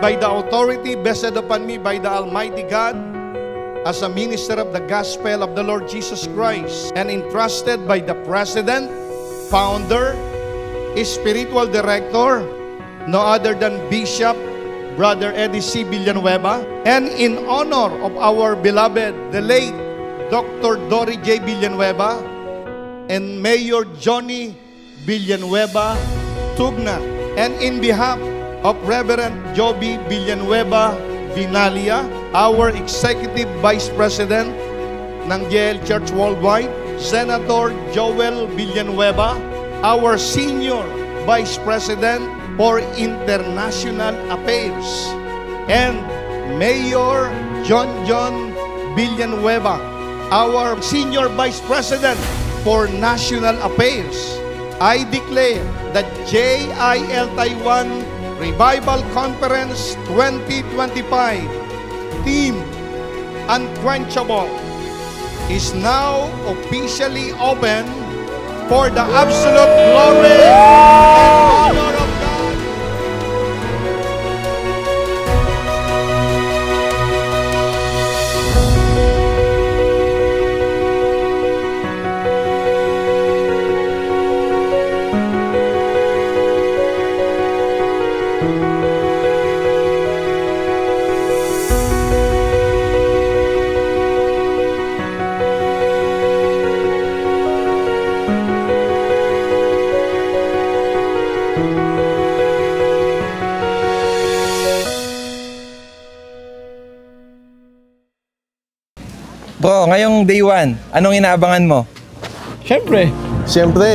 by the authority vested upon me by the Almighty God, as a minister of the gospel of the Lord Jesus Christ, and entrusted by the President, Founder, Spiritual Director, no other than Bishop Brother Eddie C. Villanueva, and in honor of our beloved, the late Dr. Dory J. Villanueva, and Mayor Johnny Villanueva Tugna, and in behalf of Reverend Joby Villanueva Vinalia, our Executive Vice President ng JL Church Worldwide, Senator Joel Villanueva, our Senior Vice President for International Affairs, and Mayor John Villanueva, our Senior Vice President for National Affairs. I declare that JIL Taiwan Revival Conference 2025 Team Unquenchable is now officially open for the absolute glory and honor of God. Bro, ngayong day 1, anong inaabangan mo? Siyempre,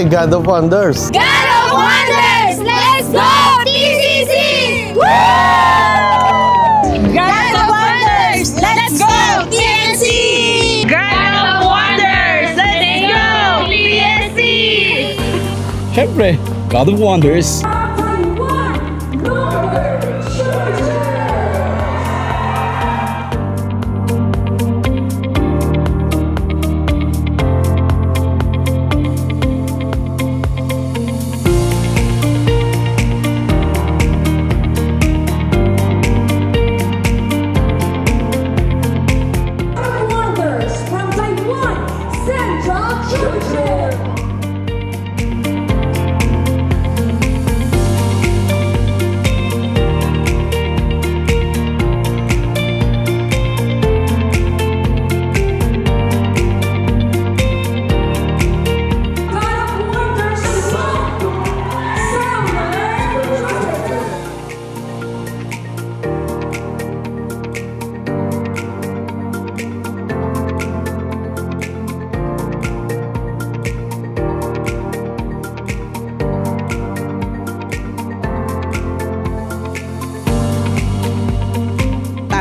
God of Wonders! God of Wonders! Let's go, TCC! Woo! God of Wonders! Let's go, TNC! God of Wonders! Let's go, PSC! Siyempre, God of Wonders!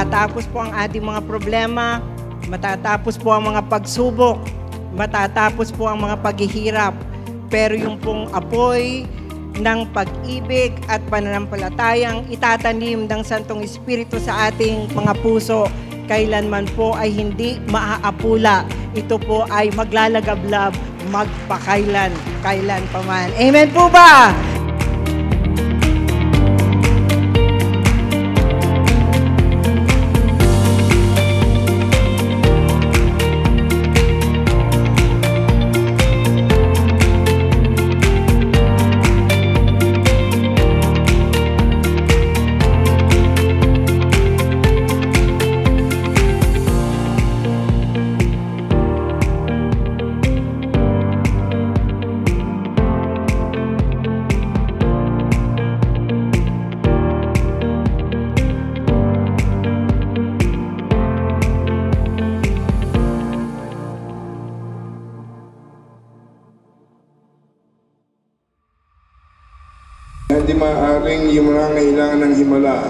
Matatapos po ang ating mga problema, matatapos po ang mga pagsubok, matatapos po ang mga paghihirap. Pero yung pong apoy ng pag-ibig at pananampalatayang itatanim ng Santong Espiritu sa ating mga puso, kailanman po ay hindi maaapula. Ito po ay maglalagablab magpakailan, kailan pa man. Amen po ba? Hindi maaaring yung mga kailangan ng himala.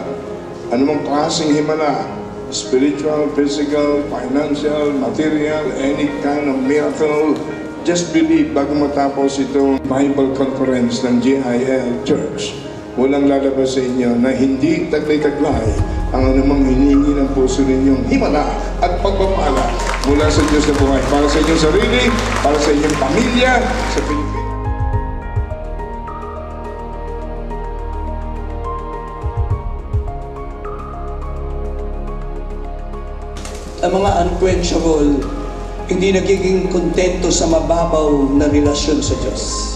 Anumang klaseng himala, spiritual, physical, financial, material, any kind of miracle, just believe bago matapos itong Bible Conference ng JIL Church. Walang lalabas sa inyo na hindi taglay-taglay ang anumang hinihingi ng puso ninyong himala at pagpapala mula sa Diyos na buhay. Para sa inyong sarili, para sa inyong pamilya, sa Pilipinas. ang mga unquenchable, hindi nagiging kontento sa mababaw na relasyon sa Diyos.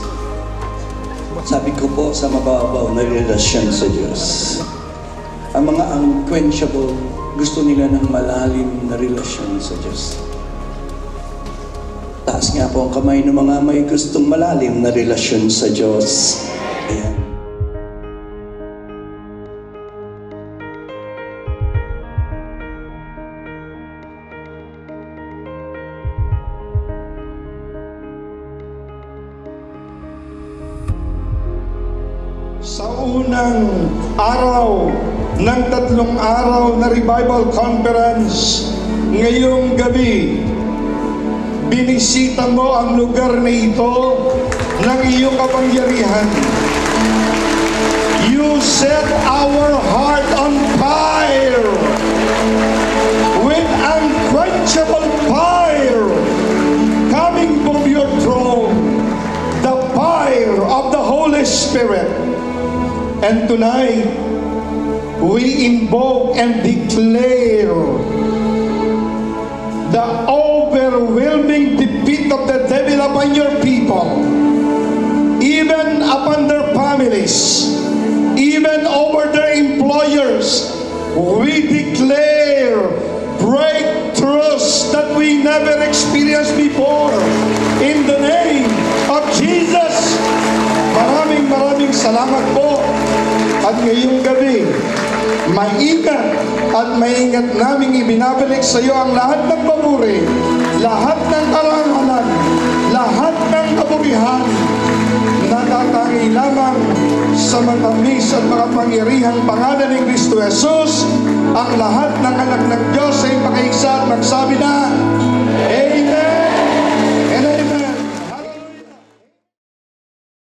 Sabi ko po, sa mababaw na relasyon sa Diyos. Ang mga unquenchable, gusto nila ng malalim na relasyon sa Diyos. Taas nga po ang kamay ng mga may gustong malalim na relasyon sa Diyos. Ayan. Sa unang araw ng 3 araw na revival conference, ngayong gabi, binisita mo ang lugar na ito ng iyong kapangyarihan. You set our heart on fire with unquenchable fire coming from your throne, the fire of the Holy Spirit. And tonight, we invoke and declare the overwhelming defeat of the devil upon your people, even upon their families, even over their employers. We declare breakthroughs that we never experienced before in the name of Jesus. Maraming salamat po. At ngayong gabi, maingat at maingat naming ibinabalik sa iyo ang lahat ng papuri, lahat ng karangalan, lahat ng kaburihan, natatangi lamang sa matamis at makapangyarihang pangalan ng Kristo Jesus. Ang lahat ng anak ng Diyos ay makaisa at magsabi na,